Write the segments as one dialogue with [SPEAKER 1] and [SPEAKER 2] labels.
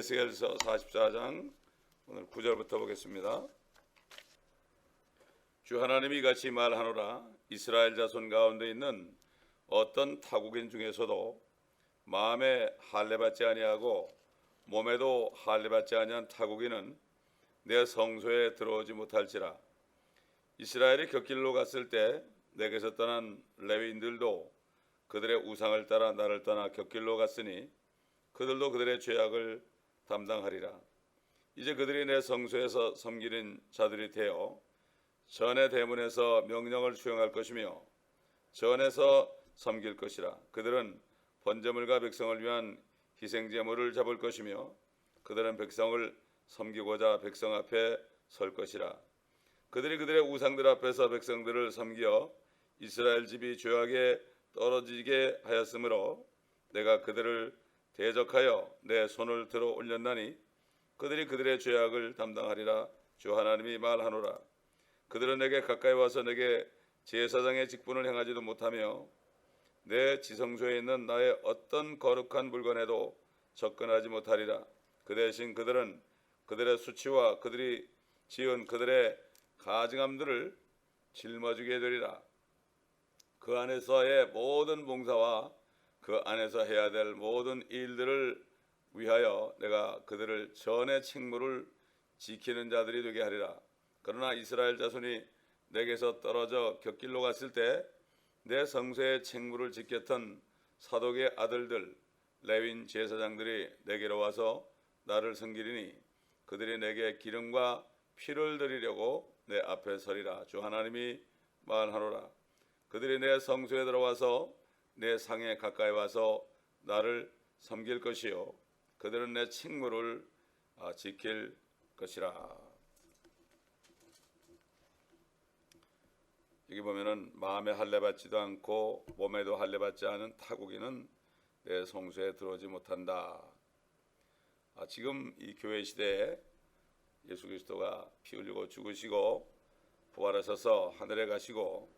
[SPEAKER 1] 에스겔서 44장 오늘 9절부터 보겠습니다. 주 하나님이 이같이 말하노라. 이스라엘 자손 가운데 있는 어떤 타국인 중에서도 마음에 할례받지 아니하고 몸에도 할례받지 아니한 타국인은 내 성소에 들어오지 못할지라. 이스라엘이 곁길로 갔을 때 내게서 떠난 레위인들도 그들의 우상을 따라 나를 떠나 곁길로 갔으니 그들도 그들의 죄악을 담당하리라. 이제 그들이 내 성소에서 섬기는 자들이 되어 전의 대문에서 명령을 수행할 것이며 전에서 섬길 것이라. 그들은 번제물과 백성을 위한 희생제물을 잡을 것이며 그들은 백성을 섬기고자 백성 앞에 설 것이라. 그들이 그들의 우상들 앞에서 백성들을 섬겨 이스라엘 집이 죄악에 떨어지게 하였으므로 내가 그들을 대적하여 내 손을 들어 올렸나니 그들이 그들의 죄악을 담당하리라. 주 하나님이 말하노라. 그들은 내게 가까이 와서 내게 제사장의 직분을 행하지도 못하며 내 지성소에 있는 나의 어떤 거룩한 물건에도 접근하지 못하리라. 그 대신 그들은 그들의 수치와 그들이 지은 그들의 가증함들을 짊어지게 되리라. 그 안에서의 모든 봉사와 그 안에서 해야 될 모든 일들을 위하여 내가 그들을 전의 책무를 지키는 자들이 되게 하리라. 그러나 이스라엘 자손이 내게서 떨어져 곁길로 갔을 때 내 성소의 책무를 지켰던 사독의 아들들 레위인 제사장들이 내게로 와서 나를 섬기리니 그들이 내게 기름과 피를 드리려고 내 앞에 서리라. 주 하나님이 말하노라. 그들이 내 성소에 들어와서 내 상에 가까이 와서 나를 섬길 것이요 그들은 내 책무를 지킬 것이라. 여기 보면은 마음에 할례받지도 않고 몸에도 할례받지 않은 타국인은 내 성소에 들어오지 못한다. 지금 이 교회 시대에 예수 그리스도가 피 흘리고 죽으시고 부활하셔서 하늘에 가시고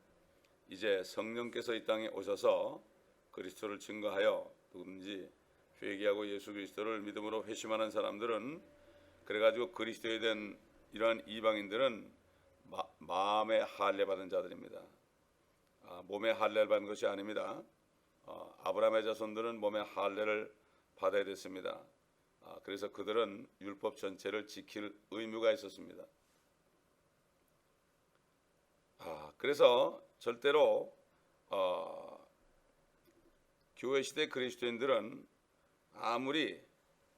[SPEAKER 1] 이제 성령께서 이 땅에 오셔서 그리스도를 증거하여 누구든지 회개하고 예수 그리스도를 믿음으로 회심하는 사람들은 그래가지고 그리스도에 대한 이러한 이방인들은 마음에 할례받은 자들입니다. 몸에 할례를 받은 것이 아닙니다. 아브라함의 자손들은 몸에 할례를 받아야 됐습니다. 그래서 그들은 율법 전체를 지킬 의무가 있었습니다. 그래서 절대로 교회 시대 그리스도인들은 아무리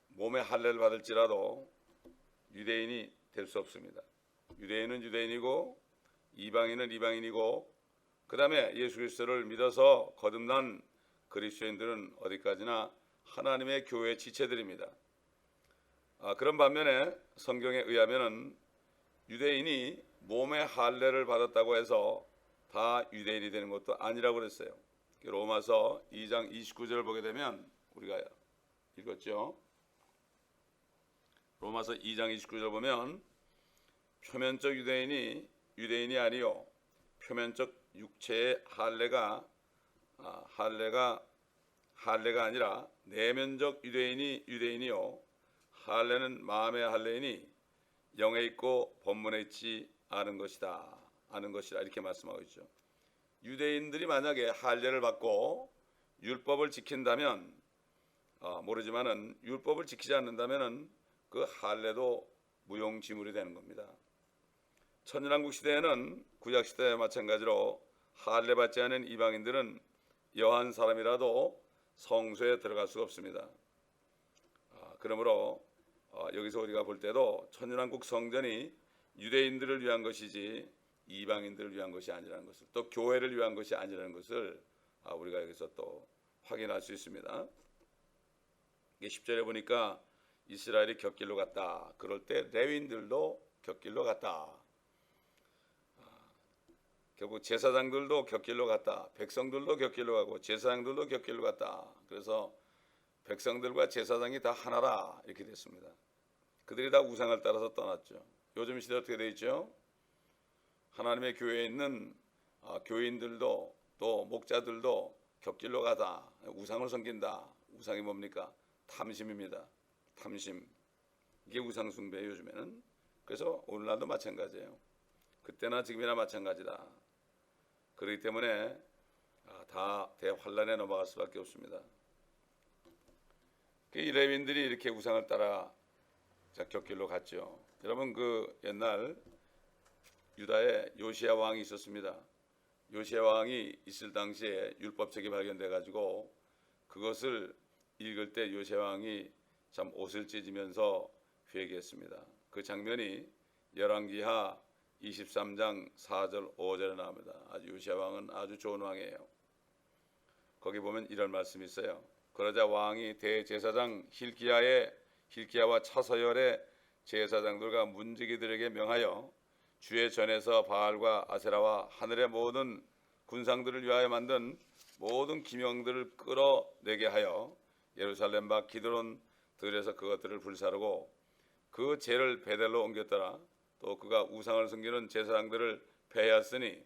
[SPEAKER 1] 몸에 할례를 받을지라도 유대인이 될 수 없습니다. 유대인은 유대인이고 이방인은 이방인이고 그 다음에 예수 그리스도를 믿어서 거듭난 그리스도인들은 어디까지나 하나님의 교회의 지체들입니다. 그런 반면에 성경에 의하면은 유대인이 몸에 할례를 받았다고 해서 다 유대인이 되는 것도 아니라고 그랬어요. 로마서 2장 29절을 보게 되면 우리가 읽었죠. 로마서 2장 29절 보면 표면적 유대인이 아니요 표면적 육체의 할례가 아니라 내면적 유대인이 유대인이요 할례는 마음의 할례이니 영에 있고 본문에 있지 않은 것이다. 이렇게 말씀하고 있죠. 유대인들이 만약에 할례를 받고 율법을 지킨다면 모르지만은 율법을 지키지 않는다면은 그 할례도 무용지물이 되는 겁니다. 천년왕국 시대에는 구약 시대와 마찬가지로 할례 받지 않은 이방인들은 여한 사람이라도 성소에 들어갈 수가 없습니다. 그러므로 여기서 우리가 볼 때도 천년왕국 성전이 유대인들을 위한 것이지 이방인들을 위한 것이 아니라는 것을, 또 교회를 위한 것이 아니라는 것을 우리가 여기서 또 확인할 수 있습니다. 10절에 보니까 이스라엘이 곁길로 갔다. 그럴 때 레위인들도 곁길로 갔다. 결국 제사장들도 곁길로 갔다. 백성들도 곁길로 가고 제사장들도 곁길로 갔다. 그래서 백성들과 제사장이 다 하나라 이렇게 됐습니다. 그들이 다 우상을 따라서 떠났죠. 요즘 시대 어떻게 되어 있죠? 하나님의 교회에 있는 교인들도 또 목자들도 곁길로 가다. 우상을 섬긴다. 우상이 뭡니까? 탐심입니다. 탐심, 이게 우상숭배예요 요즘에는. 그래서 오늘날도 마찬가지예요. 그때나 지금이나 마찬가지다. 그렇기 때문에 다 대환란에 넘어갈 수밖에 없습니다. 이 레위인들이 이렇게 우상을 따라 곁길로 갔죠. 여러분, 그 옛날 유다에 요시야 왕이 있었습니다. 요시야 왕이 있을 당시에 율법책이 발견돼 가지고 그것을 읽을 때 요시야 왕이 참 옷을 찢으면서 회개했습니다. 그 장면이 열왕기하 23장 4절 5절에 나옵니다. 아주 요시야 왕은 아주 좋은 왕이에요. 거기 보면 이런 말씀이 있어요. 그러자 왕이 대제사장 힐기야와 차서열의 제사장들과 문지기들에게 명하여 주의 전에서 바알과 아세라와 하늘의 모든 군상들을 위하여 만든 모든 기명들을 끌어내게 하여 예루살렘 밖 기드론 들에서 그것들을 불사르고 그 죄를 베델로 옮겼더라. 또 그가 우상을 섬기는 제사장들을 패하였으니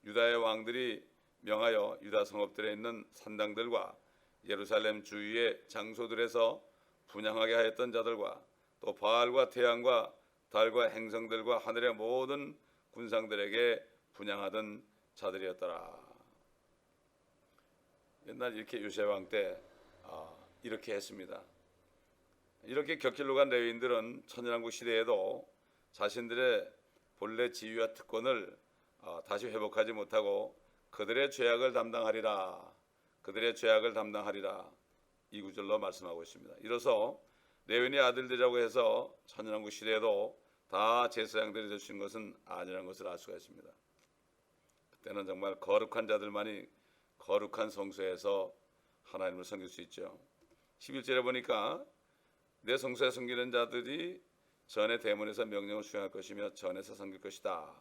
[SPEAKER 1] 유다의 왕들이 명하여 유다 성읍들에 있는 산당들과 예루살렘 주위의 장소들에서 분향하게 하였던 자들과 또 바알과 태양과 달과 행성들과 하늘의 모든 군상들에게 분향하던 자들이었더라. 옛날 이렇게 요시야 왕 때 이렇게 했습니다. 이렇게 곁길로 간 레위인들은 천연왕국 시대에도 자신들의 본래 지위와 특권을 다시 회복하지 못하고 그들의 죄악을 담당하리라. 그들의 죄악을 담당하리라. 이 구절로 말씀하고 있습니다. 이로써 레위인의 아들들이라고 해서 천연왕국 시대에도 다 제사장들이 되신 것은 아니라는 것을 알 수가 있습니다. 그때는 정말 거룩한 자들만이 거룩한 성소에서 하나님을 섬길 수 있죠. 11절에 보니까 내 성소에 섬기는 자들이 전의 대문에서 명령을 수행할 것이며 전에서 섬길 것이다.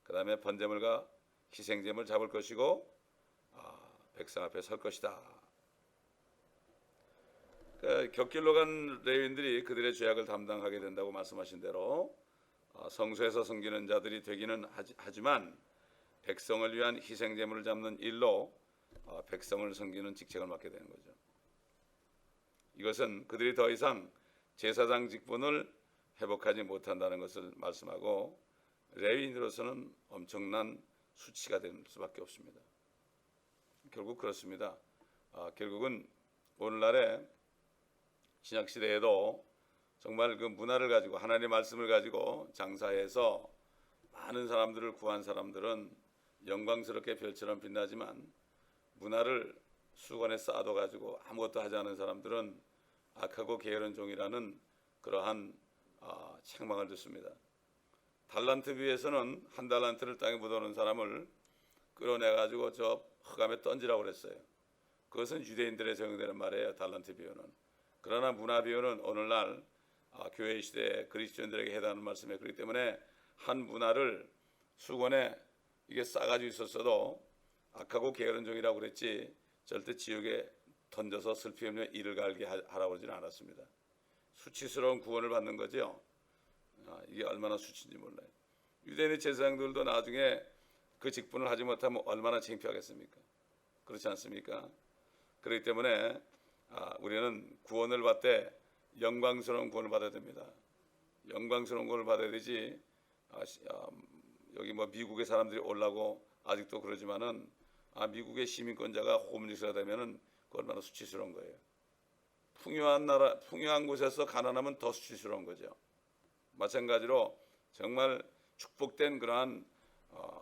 [SPEAKER 1] 그 다음에 번제물과 희생제물 잡을 것이고 백성 앞에 설 것이다. 그러니까 곁길로 간 레위인들이 그들의 죄악을 담당하게 된다고 말씀하신 대로 성소에서 섬기는 자들이 되기는 하지만 백성을 위한 희생제물을 잡는 일로 백성을 섬기는 직책을 맡게 되는 거죠. 이것은 그들이 더 이상 제사장 직분을 회복하지 못한다는 것을 말씀하고 레위인으로서는 엄청난 수치가 될 수밖에 없습니다. 결국 그렇습니다. 결국은 오늘날의 신약 시대에도 정말 그 문화를 가지고 하나님의 말씀을 가지고 장사해서 많은 사람들을 구한 사람들은 영광스럽게 별처럼 빛나지만 문화를 수건에 쌓아둬 가지고 아무것도 하지 않은 사람들은 악하고 게으른 종이라는 그러한 책망을 듣습니다. 달란트 비에서는 한 달란트를 땅에 묻어놓은 사람을 끌어내 가지고 저 흑암에 던지라고 그랬어요. 그것은 유대인들의 적용되는 말이에요. 달란트 비유는. 그러나 문화 비유는 오늘날 교회 시대에 그리스도인들에게 해당하는 말씀이에요. 그렇기 때문에 한 문화를 수건에 이게 싸가지고 있었어도 악하고 게으른 종이라고 그랬지 절대 지옥에 던져서 슬피 없는 이를 갈게 하라고 그러지는 않았습니다. 수치스러운 구원을 받는 거죠. 이게 얼마나 수치인지 몰라요. 유대인의 제사장들도 나중에 그 직분을 하지 못하면 얼마나 창피하겠습니까? 그렇지 않습니까? 그렇기 때문에 우리는 구원을 받되 영광스러운 구원을 받아야 됩니다. 영광스러운 구원을 받아야 되지. 여기 뭐 미국의 사람들이 오려고 아직도 그러지만은 미국의 시민권자가 호meless가 되면은 그 얼마나 수치스러운 거예요. 풍요한 나라, 풍요한 곳에서 가난하면 더 수치스러운 거죠. 마찬가지로 정말 축복된 그러한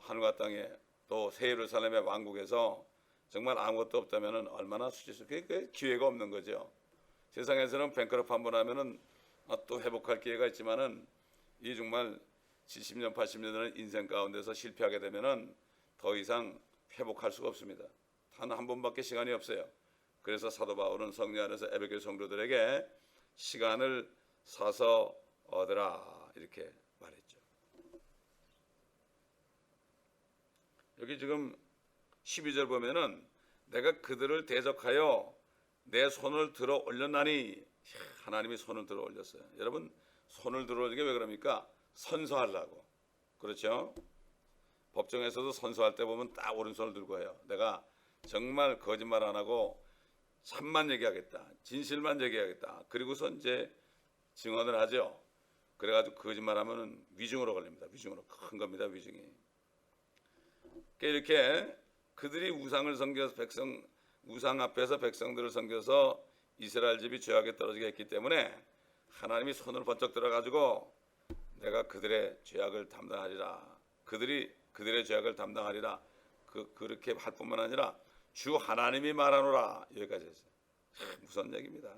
[SPEAKER 1] 하늘과 땅에 또 새 예루살렘의 왕국에서 정말 아무것도 없다면은 얼마나 수치스러워. 그게 기회가 없는 거죠. 세상에서는 뱅크럽 한 번 하면은 또 회복할 기회가 있지만은 이 정말 70년, 80년 되는 인생 가운데서 실패하게 되면은 더 이상 회복할 수가 없습니다. 단 한 번밖에 시간이 없어요. 그래서 사도 바울은 성령 안에서 에베소 성도들에게 시간을 사서 얻으라 이렇게 말했죠. 여기 지금 12절 보면은 내가 그들을 대적하여 내 손을 들어 올렸나니 하나님이 손을 들어 올렸어요. 여러분 손을 들어 올리게 왜 그럽니까? 선서하려고. 그렇죠? 법정에서도 선서할 때 보면 딱 오른손을 들고 해요. 내가 정말 거짓말 안 하고 참만 얘기하겠다. 진실만 얘기하겠다. 그리고서 이제 증언을 하죠. 그래가지고 거짓말하면은 위증으로 걸립니다. 위증으로 큰 겁니다. 위증이. 그러니까 이렇게 그들이 우상을 섬겨서 우상 앞에서 백성들을 섬겨서 이스라엘 집이 죄악에 떨어지게 했기 때문에 하나님이 손을 번쩍 들어가지고 내가 그들의 죄악을 담당하리라. 그들이 그들의 죄악을 담당하리라. 그렇게 할 뿐만 아니라 주 하나님이 말하노라. 여기까지 했어요. 무슨 얘기입니다.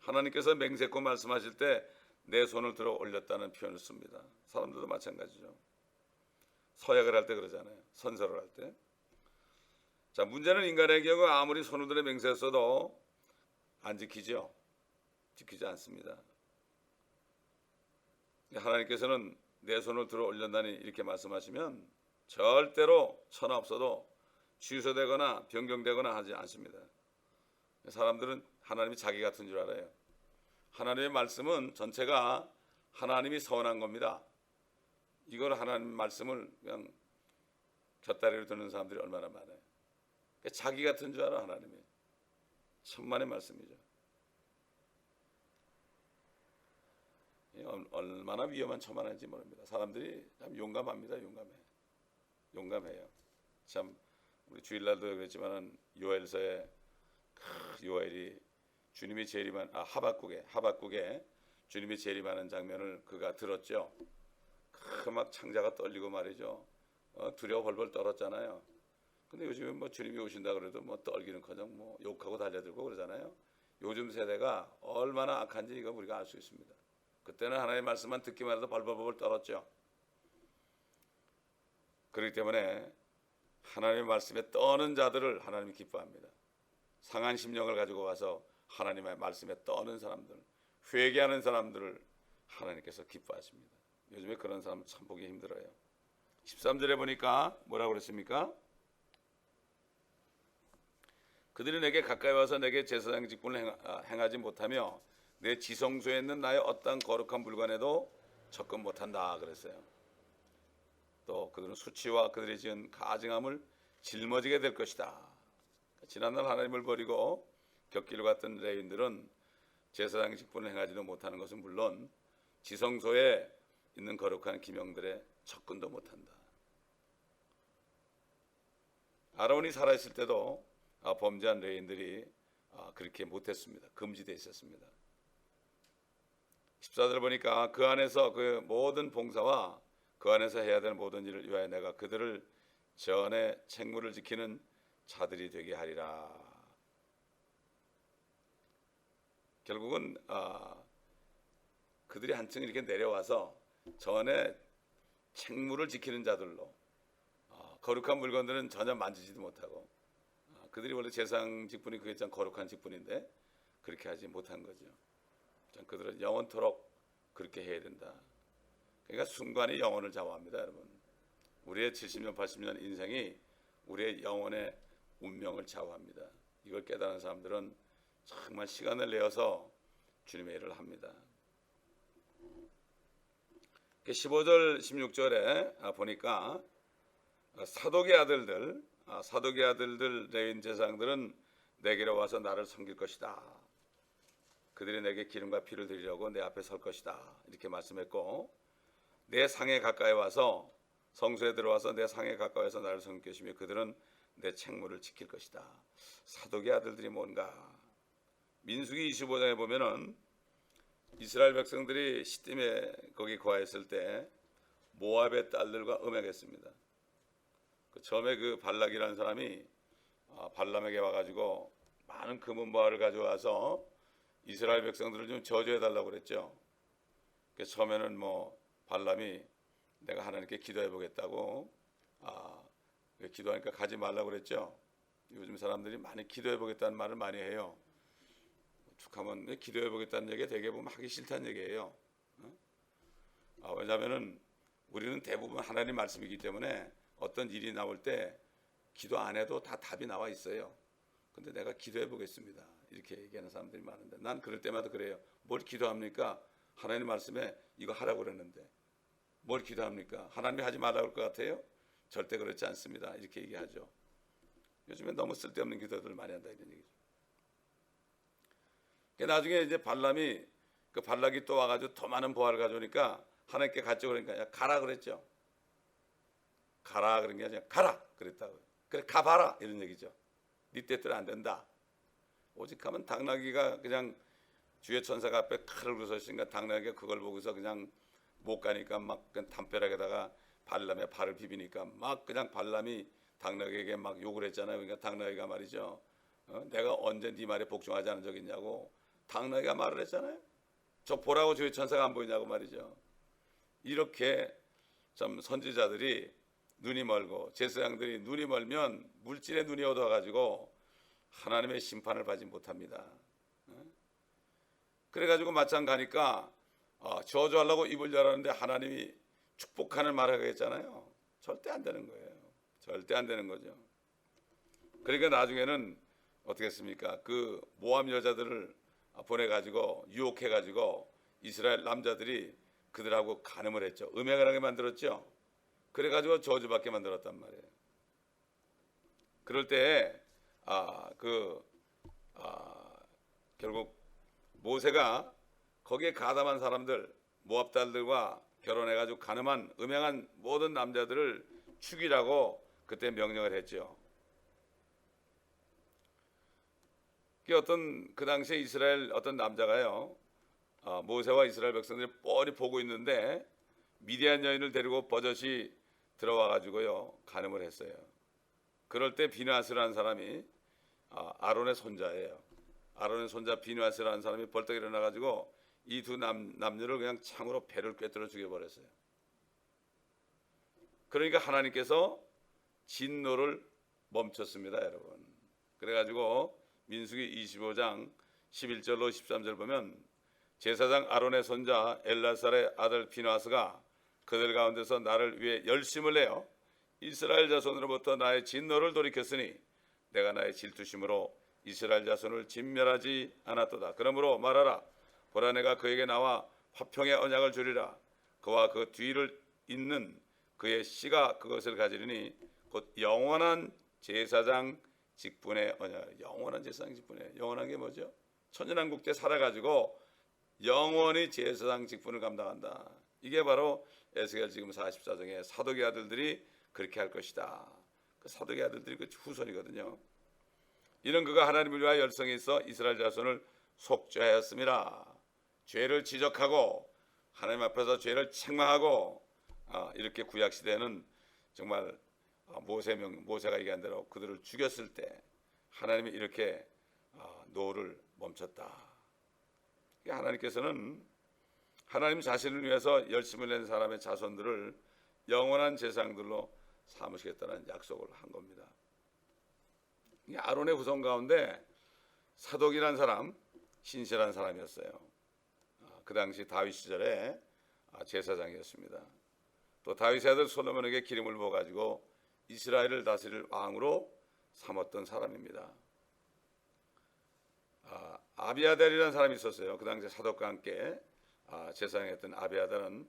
[SPEAKER 1] 하나님께서 맹세코 말씀하실 때 내 손을 들어 올렸다는 표현을 씁니다. 사람들도 마찬가지죠. 서약을 할 때 그러잖아요. 선서를 할 때. 자, 문제는 인간의 경우 아무리 손을 들어 맹세했어도 안 지키죠. 지키지 않습니다. 하나님께서는 내 손을 들어 올렸다니 이렇게 말씀하시면 절대로 천하 없어도 취소되거나 변경되거나 하지 않습니다. 사람들은 하나님이 자기 같은 줄 알아요. 하나님의 말씀은 전체가 하나님이 서원한 겁니다. 이걸 하나님 말씀을 그냥 곁다리로 듣는 사람들이 얼마나 많아요. 자기 같은 줄 알아. 하나님이 천만의 말씀이죠. 얼마나 위험한 처만한지 모릅니다. 사람들이 참 용감합니다. 용감해요. 참 우리 주일날도 그랬지만은 요엘서에 요엘이 주님이 재림한 하박국에 주님이 재림하는 장면을 그가 들었죠. 막 창자가 떨리고 말이죠. 두려워 벌벌 떨었잖아요. 근데 요즘에 뭐 주님이 오신다 그래도 뭐 떨기는커녕 뭐 욕하고 달려들고 그러잖아요. 요즘 세대가 얼마나 악한지 이거 우리가 알 수 있습니다. 그때는 하나님의 말씀만 듣기만 해도 벌벌벌 떨었죠. 그렇기 때문에 하나님의 말씀에 떠는 자들을 하나님이 기뻐합니다. 상한 심령을 가지고 와서 하나님의 말씀에 떠는 사람들, 회개하는 사람들을 하나님께서 기뻐하십니다. 요즘에 그런 사람 참 보기 힘들어요. 13절에 보니까 뭐라고 그랬습니까? 그들이 내게 가까이 와서 내게 제사장 직분을 행하지 못하며 내 지성소에 있는 나의 어떠한 거룩한 물건에도 접근 못한다 그랬어요. 또 그들은 수치와 그들이 지은 가증함을 짊어지게 될 것이다. 지난날 하나님을 버리고 곁길로 갔던 레위인들은 제사장 직분을 행하지도 못하는 것은 물론 지성소에 있는 거룩한 기명들에 접근도 못한다. 아론이 살아있을 때도 범죄한 레위인들이 그렇게 못했습니다. 금지되어 있었습니다. 14절 보니까 그 안에서 그 모든 봉사와 그 안에서 해야 될 모든 일을 위하여 내가 그들을 전에 책무를 지키는 자들이 되게 하리라. 결국은 그들이 한층 이렇게 내려와서 전에 책무를 지키는 자들로 거룩한 물건들은 전혀 만지지도 못하고 그들이 원래 제사장 직분이 그게 참 거룩한 직분인데 그렇게 하지 못한 거죠. 그들은 영원토록 그렇게 해야 된다. 그러니까 순간이 영혼을 좌우합니다, 여러분. 우리의 70년, 80년 인생이 우리의 영혼의 운명을 좌우합니다. 이걸 깨달은 사람들은 정말 시간을 내어서 주님의 일을 합니다. 15절, 16절에 보니까 사독의 아들들 레위인 제사장들은 내게로 와서 나를 섬길 것이다. 그들이 내게 기름과 피를 드리려고 내 앞에 설 것이다. 이렇게 말씀했고 내 상에 가까이 와서 성소에 들어와서 내 상에 가까이서 나를 섬길 것이며 그들은 내 책무를 지킬 것이다. 사독의 아들들이 뭔가? 민수기 25장에 보면은 이스라엘 백성들이 시딤에 거기 거하였을 때 모압의 딸들과 음행했습니다. 처음에 그 발락이라는 사람이 발람에게 와가지고 많은 금은보화를 가져와서 이스라엘 백성들을 좀 저주해달라고 그랬죠. 그래서 처음에는 뭐 발람이 내가 하나님께 기도해 보겠다고 기도하니까 가지 말라고 그랬죠. 요즘 사람들이 많이 기도해 보겠다는 말을 많이 해요. 축하면 기도해 보겠다는 얘기 되게 보면 하기 싫다는 얘기예요. 왜냐하면은 우리는 대부분 하나님 말씀이기 때문에 어떤 일이 나올 때 기도 안 해도 다 답이 나와 있어요. 근데 내가 기도해 보겠습니다. 이렇게 얘기하는 사람들이 많은데 난 그럴 때마다 그래요. 뭘 기도합니까? 하나님 말씀에 이거 하라고 그랬는데 뭘 기도합니까? 하나님이 하지 말라고 할 것 같아요? 절대 그렇지 않습니다. 이렇게 얘기하죠. 요즘에 너무 쓸데없는 기도들을 많이 한다 이런 얘기죠. 나중에 이제 발람이 그 발락이 또 와가지고 더 많은 보화를 가져오니까 하나님께 갔죠. 그러니까 야, 가라 그랬죠. 가라 그런 게 아니라 가라 그랬다고. 그래 가봐라 이런 얘기죠. 네 뜻대로 안 된다. 오직 하면 당나귀가 그냥 주의 천사가 앞에 칼을 부서시니까 당나귀가 그걸 보고서 그냥 못 가니까 막 그냥 담벼락에다가 발람의 발을 비비니까 막 그냥 발람이 당나귀에게 막 욕을 했잖아요. 그러니까 당나귀가 말이죠. 내가 언제 네 말에 복종하지 않은 적 있냐고 당나귀가 말을 했잖아요. 저 보라고 주의 천사가 안 보이냐고 말이죠. 이렇게 좀 선지자들이 눈이 멀고 제사장들이 눈이 멀면 물질의 눈이 어두워가지고 하나님의 심판을 받지 못합니다. 그래가지고 마찬 가니까 저주하려고 입을 열었는데 하나님이 축복하는 말을 하겠잖아요. 절대 안 되는 거예요. 절대 안 되는 거죠. 그러니까 나중에는 어떻게 했습니까? 그 모함 여자들을 보내가지고 유혹해가지고 이스라엘 남자들이 그들하고 간음을 했죠. 음행을 하게 만들었죠. 그래가지고 저주받게 만들었단 말이에요. 그럴 때 결국 모세가 거기에 가담한 사람들 모압 딸들과 결혼해가지고 간음한 음행한 모든 남자들을 죽이라고 그때 명령을 했죠. 그 당시에 이스라엘 어떤 남자가요, 모세와 이스라엘 백성들이 뻔히 보고 있는데 미디안 여인을 데리고 버젓이 들어와가지고요 간음을 했어요. 그럴 때 비누아스라는 사람이 아론의 손자예요. 아론의 손자 비누아스라는 사람이 벌떡 일어나가지고 이 두 남녀를 그냥 창으로 배를 꿰뚫어 죽여버렸어요. 그러니까 하나님께서 진노를 멈췄습니다, 여러분. 그래가지고 민수기 25장 11절로 13절 보면 제사장 아론의 손자 엘라살의 아들 비누아스가 그들 가운데서 나를 위해 열심을 내어 이스라엘 자손으로부터 나의 진노를 돌이켰으니 내가 나의 질투심으로 이스라엘 자손을 진멸하지 않았도다. 그러므로 말하라. 보라 내가 그에게 나와 화평의 언약을 주리라. 그와 그 뒤를 잇는 그의 씨가 그것을 가지리니 곧 영원한 제사장 직분의 언약. 영원한 제사장 직분의 영원한 게 뭐죠? 천연왕국 때 살아가지고 영원히 제사장 직분을 감당한다. 이게 바로 에스겔 지금 44장의 사독의 아들들이 그렇게 할 것이다. 그 사독의 아들들이 그 후손이거든요. 이는 그가 하나님을 위하여 열성이 있어 이스라엘 자손을 속죄하였음이라. 죄를 지적하고 하나님 앞에서 죄를 책망하고 이렇게 구약 시대는 정말 모세가 얘기한 대로 그들을 죽였을 때 하나님이 이렇게 노를 멈췄다. 하나님께서는 하나님 자신을 위해서 열심을 낸 사람의 자손들을 영원한 제사장들로 삼으시겠다는 약속을 한 겁니다. 아론의 후손 가운데 사독이라는 사람, 신실한 사람이었어요. 그 당시 다윗 시절에 제사장이었습니다. 또 다윗의 아들 솔로몬에게 기름을 부어가지고 이스라엘을 다스릴 왕으로 삼았던 사람입니다. 아비아달이라는 사람이 있었어요. 그 당시 사독과 함께 제사장이었던 아비아달은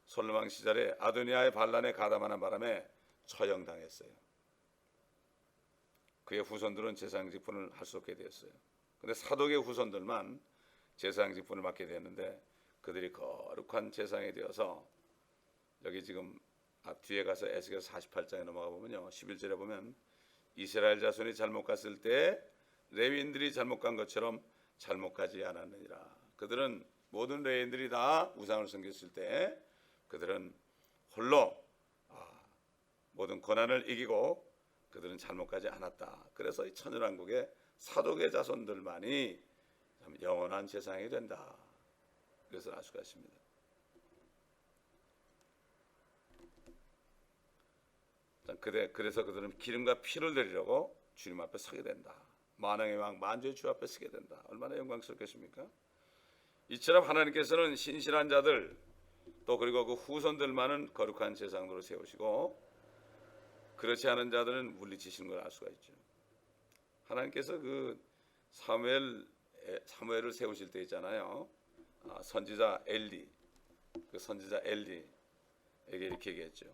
[SPEAKER 1] 솔로몬 시절에 아도니아의 반란에 가담하는 바람에 처형당했어요. 그의 후손들은 제사장 직분을 할 수 없게 되었어요. 그런데 사독의 후손들만 제사장 직분을 맡게 되었는데 그들이 거룩한 제사장이 되어서 여기 지금 뒤에 가서 에스겔 48장에 넘어가 보면요 11절에 보면 이스라엘 자손이 잘못 갔을 때 레위인들이 잘못 간 것처럼 잘못 가지 않았느니라. 그들은 모든 레위인들이 다 우상을 섬겼을 때 그들은 홀로 모든 고난을 이기고 그들은 잘못 가지 않았다. 그래서 이 천연왕국의 사독의 자손들만이 영원한 제사장이 된다. 그래서 알 수가 있습니다. 그래서 그들은 기름과 피를 드리려고 주님 앞에 서게 된다. 만왕의 왕 만주의 주 앞에 서게 된다. 얼마나 영광스럽겠습니까? 이처럼 하나님께서는 신실한 자들 또 그리고 그 후손들만은 거룩한 제사장으로 세우시고 그렇지 않은 자들은 물리치시는 걸 알 수가 있죠. 하나님께서 그 사무엘을 세우실 때 있잖아요. 선지자 엘리, 그 선지자 엘리에게 이렇게 얘기했죠.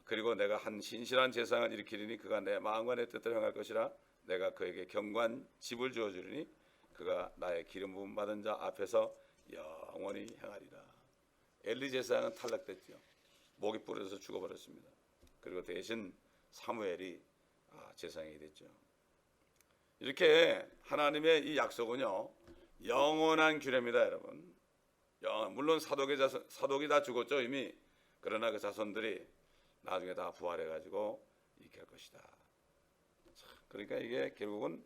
[SPEAKER 1] 그리고 내가 한 신실한 제사장을 일으키리니 그가 내 마음과 내 뜻대로 행할 것이라 내가 그에게 견고한 집을 주어 주리니 그가 나의 기름 부음 받은 자 앞에서 영원히 행하리라. 엘리 제사장은 탈락됐죠. 목이 부러져서 죽어버렸습니다. 그리고 대신 사무엘이 제사장이 됐죠. 이렇게 하나님의 이 약속은요 영원한 규례입니다, 여러분. 물론 사독이 다 죽었죠 이미. 그러나 그 자손들이 나중에 다 부활해가지고 있게 할 것이다. 그러니까 이게 결국은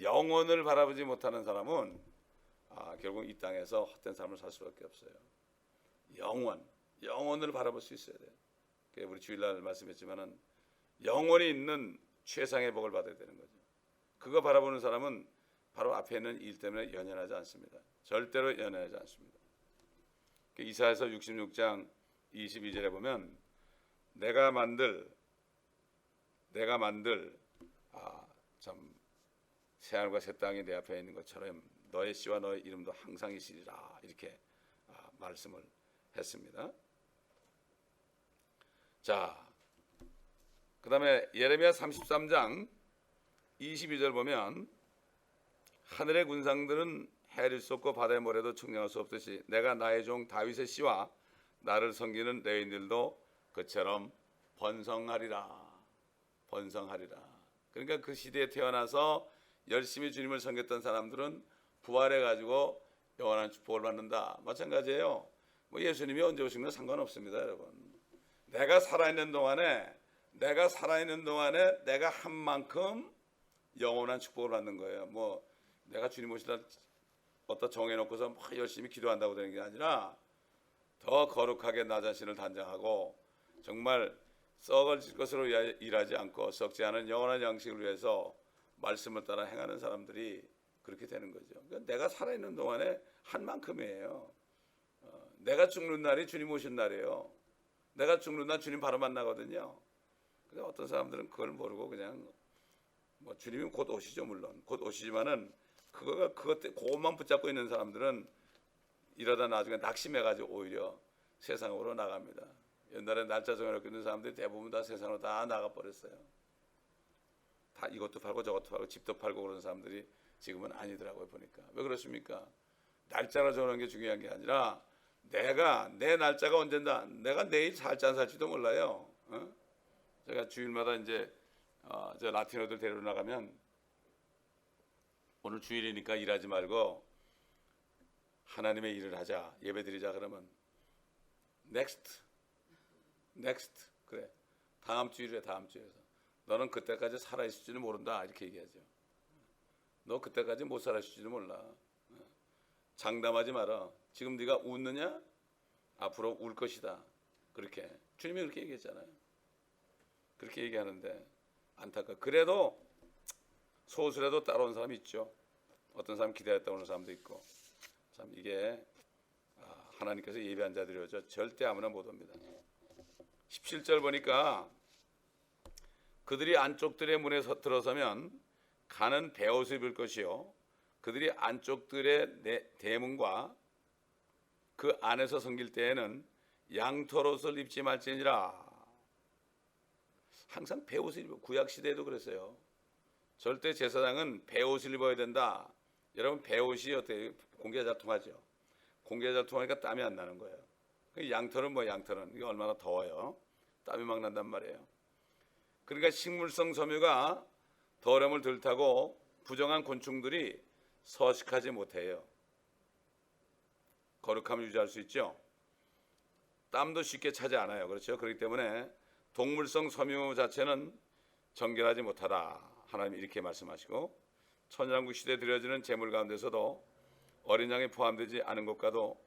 [SPEAKER 1] 영원을 바라보지 못하는 사람은 결국 이 땅에서 헛된 삶을 살 수밖에 없어요. 영원을 바라볼 수 있어야 돼요. 우리 주일날 말씀했지만은 영원히 있는 최상의 복을 받아야 되는 거죠. 그거 바라보는 사람은 바로 앞에 있는 일 때문에 연연하지 않습니다. 절대로 연연하지 않습니다. 이사야서 66장 22절에 보면 내가 만들 참 새하늘과 새 땅이 내 앞에 있는 것처럼 너의 씨와 너의 이름도 항상 있으리라 이렇게 말씀을 했습니다. 자, 그 다음에 예레미야 33장 22절 보면 하늘의 군상들은 헤아릴 수 없고 바다의 모래도 측량할 수 없듯이 내가 나의 종 다윗의 씨와 나를 섬기는 레위인들도 그처럼 번성하리라. 그러니까 그 시대에 태어나서 열심히 주님을 섬겼던 사람들은 부활해가지고 영원한 축복을 받는다. 마찬가지예요. 뭐 예수님이 언제 오신 건 상관없습니다, 여러분. 내가 살아있는 동안에 내가 한 만큼 영원한 축복을 받는 거예요. 뭐 내가 주님 오시다 어디다 정해놓고서 막 열심히 기도한다고 되는 게 아니라 더 거룩하게 나 자신을 단장하고 정말 썩을 것으로 일하지 않고 썩지 않은 영원한 양식을 위해서 말씀을 따라 행하는 사람들이 그렇게 되는 거죠. 그러니까 내가 살아있는 동안에 한 만큼이에요. 내가 죽는 날이 주님 오신 날이에요. 내가 죽는 날 주님 바로 만나거든요. 근데 어떤 사람들은 그걸 모르고 그냥 뭐 주님이 곧 오시죠. 물론 곧 오시지만은 그것만 붙잡고 있는 사람들은 이러다 나중에 낙심해가지고 오히려 세상으로 나갑니다. 옛날에 날짜 정해놓고 있는 사람들이 대부분 다 세상으로 다 나가버렸어요. 다 이것도 팔고 저것도 팔고 집도 팔고 그런 사람들이 지금은 아니더라고요. 보니까. 왜 그렇습니까? 날짜를 정하는 게 중요한 게 아니라 내 날짜가 언젠다. 내가 내일 살지 안 살지도 몰라요. 제가 주일마다 이제 저 라틴어들 데리러 나가면 오늘 주일이니까 일하지 말고 하나님의 일을 하자, 예배드리자 그러면 next 그래. 다음 주일에 다음 주에서 너는 그때까지 살아있을지는 모른다 이렇게 얘기하죠. 너 그때까지 못 살아있을지는 몰라. 장담하지 마라. 지금 네가 웃느냐? 앞으로 울 것이다. 그렇게 주님이 그렇게 얘기했잖아요. 그렇게 얘기하는데 그래도 소수라도 따라온 사람이 있죠. 어떤 사람 기다렸다 오는 사람도 있고. 참 이게 하나님께서 예배한 자들이죠. 절대 아무나 못 옵니다. 17절 보니까 그들이 안쪽들의 문에 들어서면 가는 베옷을 입을 것이요 그들이 안쪽들의 대문과 그 안에서 섬길 때에는 양털옷을 입지 말지니라. 항상 베옷을 입어. 구약 시대에도 그랬어요. 절대 제사장은 베옷을 입어야 된다. 여러분 베옷이 어떻게 공기가 통하죠. 공기가 통하니까 땀이 안 나는 거예요. 양털은 이게 얼마나 더워요. 땀이 막 난단 말이에요. 그러니까 식물성 섬유가 더러움을 들타고 부정한 곤충들이 서식하지 못해요. 거룩함을 유지할 수 있죠. 땀도 쉽게 차지 않아요. 그렇죠. 그렇기 때문에 동물성 섬유 자체는 정결하지 못하다. 하나님이 이렇게 말씀하시고 천연국 시대에 드려지는 제물 가운데서도 어린 양이 포함되지 않은 것과도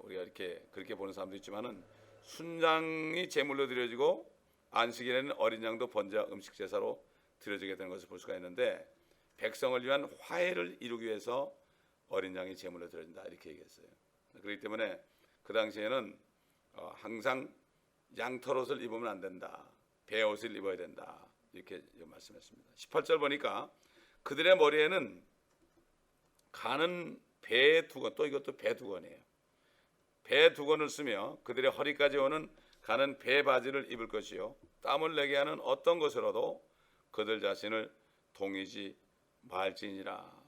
[SPEAKER 1] 우리가 그렇게 보는 사람도 있지만은 순양이 제물로 드려지고 안식일에는 어린 양도 번제와 음식 제사로 드려지게 되는 것을 볼 수가 있는데 백성을 위한 화해를 이루기 위해서 어린 양이 제물로 드려진다 이렇게 얘기했어요. 그렇기 때문에 그 당시에는 항상 양털옷을 입으면 안 된다. 베옷을 입어야 된다. 이렇게 말씀했습니다. 18절 보니까 그들의 머리에는 가는 배 두건, 또 이것도 배 두건이에요. 배 두건을 쓰며 그들의 허리까지 오는 가는 배 바지를 입을 것이요 땀을 내게 하는 어떤 것으로도 그들 자신을 동이지 말지니라.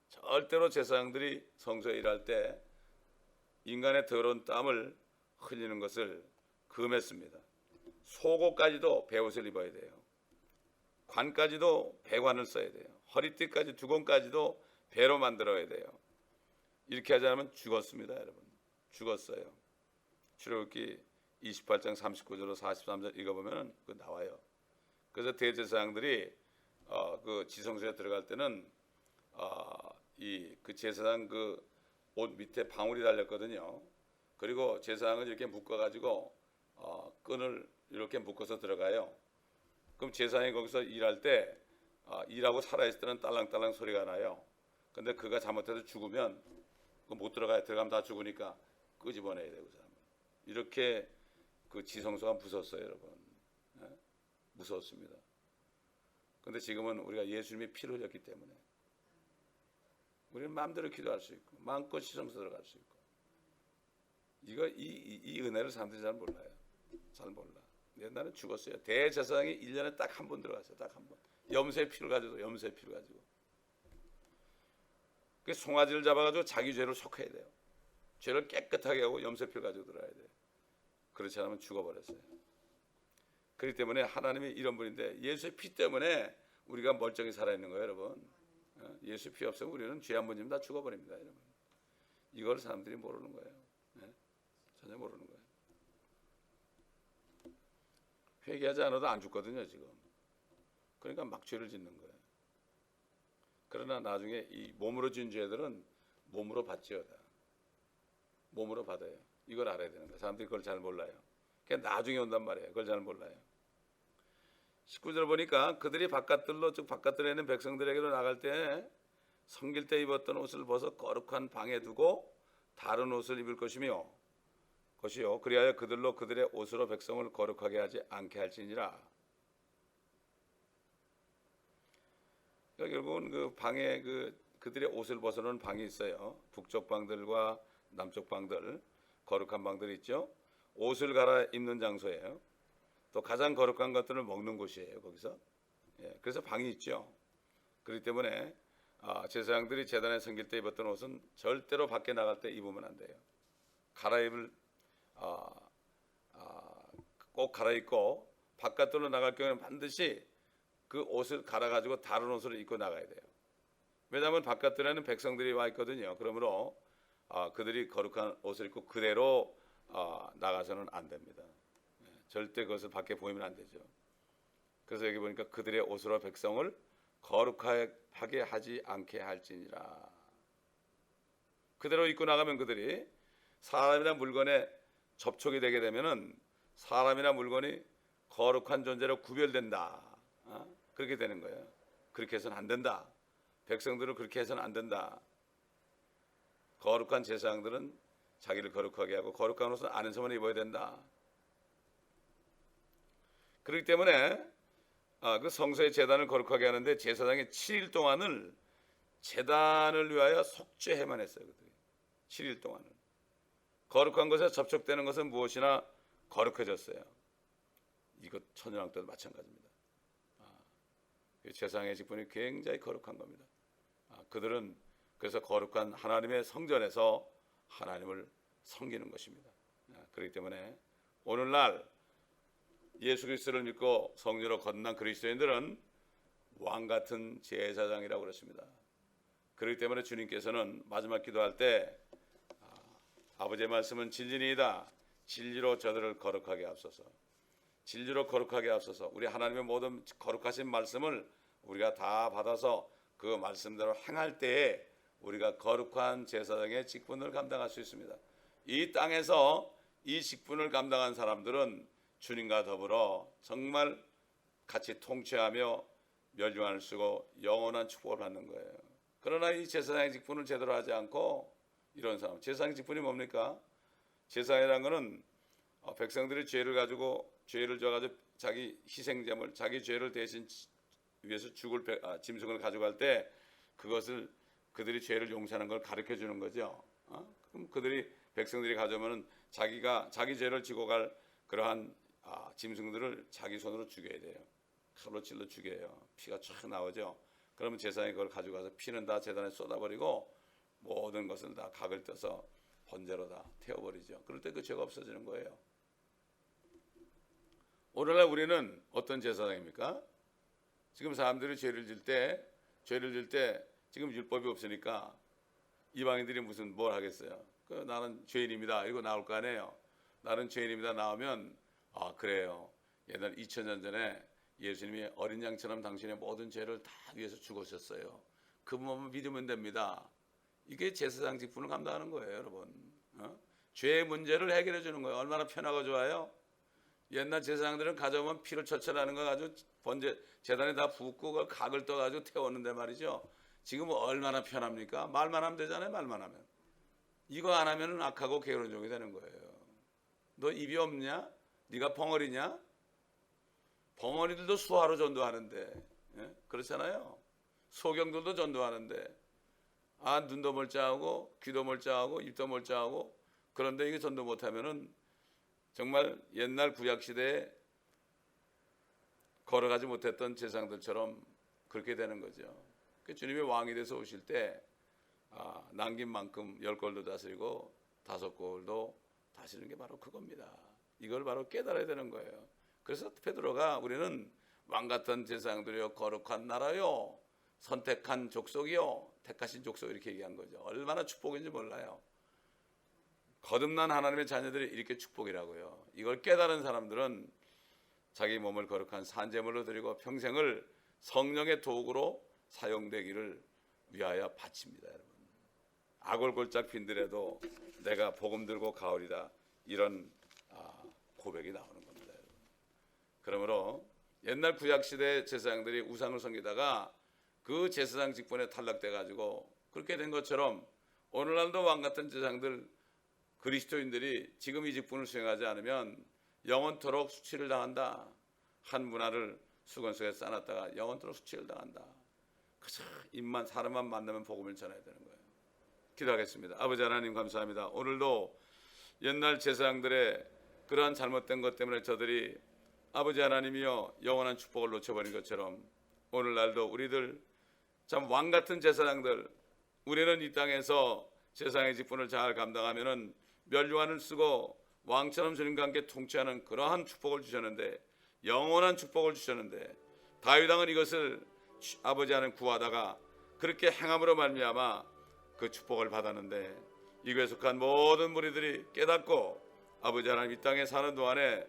[SPEAKER 1] 절대로 제사장들이 성소에 일할 때 인간의 더러운 땀을 흘리는 것을 금했습니다. 속옷까지도 베옷을 입어야 돼요. 관까지도 배관을 써야 돼요. 허리띠까지 두건까지도 배로 만들어야 돼요. 이렇게 하지 않으면 죽었습니다, 여러분. 죽었어요. 출애굽기 28장 39절로 43절 읽어보면 그 나와요. 그래서 대제사장들이 그 지성소에 들어갈 때는 그 제사장 그 옷 밑에 방울이 달렸거든요. 그리고 제사장은 이렇게 묶어가지고 끈을 이렇게 묶어서 들어가요. 그럼 제사장이 거기서 일할 때 일하고 살아있을 때는 딸랑딸랑 소리가 나요. 근데 그가 잘못해서 죽으면 못 들어가요. 들어가면 다 죽으니까 끄집어내야 되고 사람은. 이렇게 그 지성소가 무서웠어요, 여러분. 네? 무서웠습니다. 근데 지금은 우리가 예수님의 피를 흘렸기 때문에 우리는 마음대로 기도할 수 있고 마음껏 지성소 들어갈 수 있고 이 은혜를 사람들이 잘 몰라요. 잘 몰라. 나는 죽었어요. 대제사장이 1년에 딱 한 번 들어갔어요. 딱 한 번. 염소의 피를 가지고 그 송아지를 잡아가지고 자기 죄를 속해야 돼요. 죄를 깨끗하게 하고 염소의 피를 가지고 들어야 돼요. 그렇지 않으면 죽어버렸어요. 그렇기 때문에 하나님이 이런 분인데 예수의 피 때문에 우리가 멀쩡히 살아있는 거예요, 여러분. 예수 피 없으면 우리는 죄 한 번 지면 다 죽어버립니다, 여러분. 이걸 사람들이 모르는 거예요. 네? 전혀 모르는 거예요. 회개하지 않아도 안 죽거든요, 지금. 그러니까 막 죄를 짓는 거예요. 그러나 나중에 이 몸으로 지은 죄들은 몸으로 받지어다. 몸으로 받아요. 이걸 알아야 되는 거예요. 사람들이 그걸 잘 몰라요. 그냥 나중에 온단 말이에요. 그걸 잘 몰라요. 19절 보니까 그들이 바깥들로 즉 바깥들에 있는 백성들에게로 나갈 때 섬길 때 입었던 옷을 벗어 거룩한 방에 두고 다른 옷을 입을 것이요 그리하여 그들로 그들의 옷으로 백성을 거룩하게 하지 않게 할지니라. 그러니까 결국은 그 방에 그들의 옷을 벗어놓은 방이 있어요. 북쪽 방들과 남쪽 방들, 거룩한 방들이 있죠. 옷을 갈아입는 장소예요. 또 가장 거룩한 것들을 먹는 곳이에요. 거기서. 그래서 방이 있죠. 그렇기 때문에 제사장들이 제단에 섬길 때 입었던 옷은 절대로 밖에 나갈 때 입으면 안 돼요. 갈아입을 꼭 갈아입고 바깥으로 나갈 경우에는 반드시 그 옷을 갈아가지고 다른 옷을 입고 나가야 돼요. 왜냐하면 바깥들에는 백성들이 와 있거든요. 그러므로 그들이 거룩한 옷을 입고 그대로 나가서는 안 됩니다. 절대 그것을 밖에 보이면 안 되죠. 그래서 여기 보니까 그들의 옷으로 백성을 거룩하게 하지 않게 할지니라. 그대로 입고 나가면 그들이 사람이나 물건에 접촉이 되게 되면은 사람이나 물건이 거룩한 존재로 구별된다. 그렇게 되는 거예요. 그렇게 해서는 안 된다. 백성들은 그렇게 해서는 안 된다. 거룩한 제사장들은 자기를 거룩하게 하고 거룩한 옷은 아는 소만 입어야 된다. 그렇기 때문에 그 성소의 제단을 거룩하게 하는데 제사장이 7일 동안을 제단을 위하여 속죄해만 했어요. 그들이 7일 동안을. 거룩한 것에 접촉되는 것은 무엇이나 거룩해졌어요. 이것 천연왕 때도 마찬가지입니다. 제사장의 직분이 굉장히 거룩한 겁니다. 그들은 그래서 거룩한 하나님의 성전에서 하나님을 섬기는 것입니다. 그렇기 때문에 오늘날 예수 그리스도를 믿고 성전으로 건넌 그리스도인들은 왕 같은 제사장이라고 그랬습니다. 그렇기 때문에 주님께서는 마지막 기도할 때 아버지의 말씀은 진리니이다. 진리로 저들을 거룩하게 하소서. 진리로 거룩하게 하소서. 우리 하나님의 모든 거룩하신 말씀을 우리가 다 받아서 그 말씀대로 행할 때에 우리가 거룩한 제사장의 직분을 감당할 수 있습니다. 이 땅에서 이 직분을 감당한 사람들은 주님과 더불어 정말 같이 통치하며 멸류관을 쓰고 영원한 축복을 받는 거예요. 그러나 이 제사장의 직분을 제대로 하지 않고 이런 사람, 제사장의 직분이 뭡니까? 제사장이라는 것은 백성들이 죄를 져가지고 자기 희생제물, 자기 죄를 대신 위해서 죽을 짐승을 가져갈 때 그것을 그들이 죄를 용서하는 걸 가르쳐 주는 거죠. 그럼 백성들이 가져오면 자기 죄를 지고 갈 그러한 짐승들을 자기 손으로 죽여야 돼요. 칼로 찔러 죽여요. 피가 쫙 나오죠. 그러면 제사장이 그걸 가져가서 피는 다 제단에 쏟아버리고 모든 것을 다 각을 떠서 번제로 다 태워버리죠. 그럴 때 그 죄가 없어지는 거예요. 오늘날 우리는 어떤 제사장입니까? 지금 사람들이 죄를 질 때 지금 율법이 없으니까 이방인들이 무슨 뭘 하겠어요? 나는 죄인입니다. 이거 나올 거 아니에요. 나는 죄인입니다. 나오면 그래요. 옛날 2000년 전에 예수님이 어린 양처럼 당신의 모든 죄를 다 위해서 죽으셨어요. 그분만 믿으면 됩니다. 이게 제사장 직분을 감당하는 거예요, 여러분. 죄의 문제를 해결해 주는 거예요. 얼마나 편하고 좋아요. 옛날 제사장들은 가져오면 피를 처철하는 거 가지고 번제 제단에 다 붓고 그 각을 떠가지고 태웠는데 말이죠. 지금 얼마나 편합니까? 말만 하면 되잖아요. 말만 하면. 이거 안 하면 악하고 게으른 종이 되는 거예요. 너 입이 없냐? 네가 벙어리냐? 벙어리들도 수화로 전도하는데, 그렇잖아요. 소경들도 전도하는데, 눈도 멀쩡하고 귀도 멀쩡하고 입도 멀쩡하고, 그런데 이게 전도 못하면은 정말 옛날 구약 시대에 걸어가지 못했던 제사장들처럼 그렇게 되는 거죠. 주님이 왕이 돼서 오실 때 남긴 만큼 10골도 다스리고 5골도 다스리는 게 바로 그겁니다. 이걸 바로 깨달아야 되는 거예요. 그래서 베드로가 우리는 왕 같은 제사장들이요, 거룩한 나라요, 선택한 족속이요, 택하신 족속, 이렇게 얘기한 거죠. 얼마나 축복인지 몰라요. 거듭난 하나님의 자녀들이 이렇게 축복이라고요. 이걸 깨달은 사람들은 자기 몸을 거룩한 산제물로 드리고 평생을 성령의 도구로 사용되기를 위하여 바칩니다. 여러분, 아골골짝 빈들에도 내가 복음 들고 가오리다, 이런 고백이 나오는 겁니다. 여러분. 그러므로 옛날 구약시대 제사장들이 우상을 섬기다가 그 제사장 직분에 탈락돼 가지고 그렇게 된 것처럼 오늘날도 왕같은 제사장들, 그리스도인들이 지금 이 직분을 수행하지 않으면 영원토록 수치를 당한다. 한 문화를 수건 속에 싸놨다가 영원토록 수치를 당한다. 그저 입만, 사람만 만나면 복음을 전해야 되는 거예요. 기도하겠습니다. 아버지 하나님, 감사합니다. 오늘도 옛날 제사장들의 그러한 잘못된 것 때문에 저들이 아버지 하나님이여 영원한 축복을 놓쳐버린 것처럼 오늘날도 우리들 참 왕같은 제사장들, 우리는 이 땅에서 제사장의 직분을 잘 감당하면은 멸류관을 쓰고 왕처럼 주님과 함께 통치하는 그러한 축복을 주셨는데, 영원한 축복을 주셨는데, 다윗 왕은 이것을 아버지 하나님 구하다가 그렇게 행함으로 말미암아 그 축복을 받았는데, 이거에 속한 모든 무리들이 깨닫고 아버지 하나님 이 땅에 사는 동안에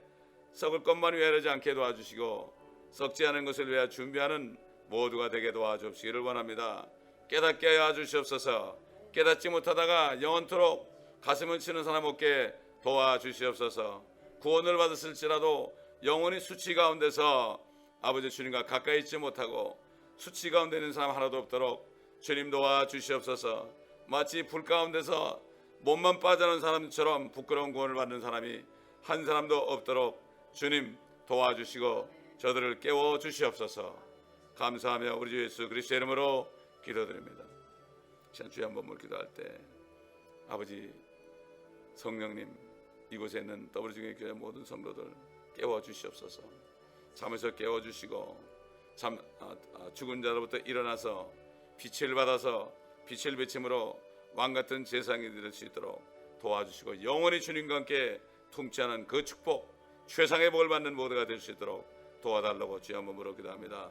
[SPEAKER 1] 썩을 것만 위하지 않게 도와주시고 썩지 않은 것을 위하여 준비하는 모두가 되게 도와주시기를 원합니다. 깨닫게 하여 주시옵소서. 깨닫지 못하다가 영원토록 가슴을 치는 사람 없게 도와주시옵소서. 구원을 받았을지라도 영원히 수치 가운데서 아버지 주님과 가까이 있지 못하고 수치 가운데 있는 사람 하나도 없도록 주님 도와주시옵소서. 마치 불 가운데서 몸만 빠져나온 사람처럼 부끄러운 구원을 받는 사람이 한 사람도 없도록 주님 도와주시고 저들을 깨워주시옵소서. 감사하며 우리 주 예수 그리스도의 이름으로 기도드립니다. 주의 한 번을 기도할 때 아버지 성령님, 이곳에 있는 더블중의 교회 모든 성도들 깨워주시옵소서. 잠에서 깨워주시고 죽은 자로부터 일어나서 빛을 받아서 빛을 비침으로 왕같은 제사장이 될 수 있도록 도와주시고 영원히 주님과 함께 통치하는 그 축복, 최상의 복을 받는 모두가 될 수 있도록 도와달라고 주의 한 번으로 기도합니다.